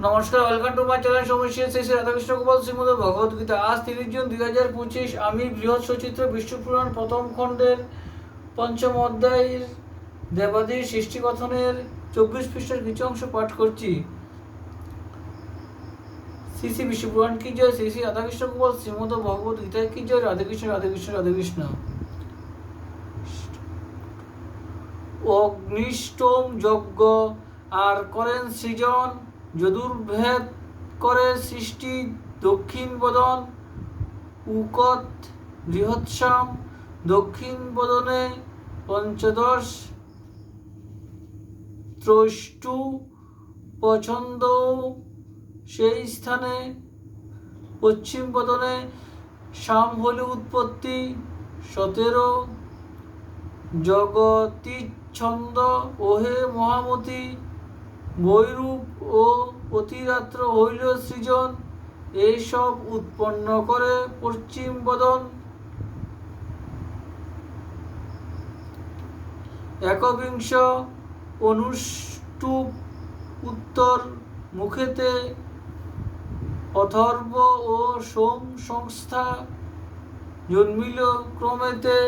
নমস্কার, welcome to my channel সমস্যা শ্রী শ্রী রাধাকৃষ্ণ গোপাল শ্রীমদ ভগবত গীতা। আজ 30 জুন 2025। আমি বৃহৎ সচিত্র বিষ্ণু পুরাণ প্রথম খণ্ডের পঞ্চম অধ্যায়ের দেবাদির সৃষ্টি কথনের 24 পৃষ্ঠার কিছু অংশ পাঠ করছি। শ্রী শ্রী বিষ্ণু পুরাণ কি জয়, শ্রী শ্রী রাধাকৃষ্ণ গোপাল শ্রীমদ ভগবত গীতা কি জয়। রাধাকৃষ্ণ রাধাকৃষ্ণ রাধাকৃষ্ণ। অগ্নিষ্টম যজ্ঞ আর করেন সৃজন, যদুর্ভেদ করে সৃষ্টি দক্ষিণ বদন, উকত বৃহৎসাম দক্ষিণ বদনে পঞ্চদশ ত্রষ্টু পছন্দ সেই স্থানে পশ্চিম বদনে শাম হলে উৎপত্তি 17 জগতিচ্ছন্দ ওহে মহামতি বৈরূপ ও অতিরাত্র হইল সৃজন, এইসব উৎপন্ন করে পশ্চিম বদন। একবিংশ অনুষ্টুপ উত্তর মুখেতে অথর্ব ও সোম সংস্থা জন্মিল ক্রমেতে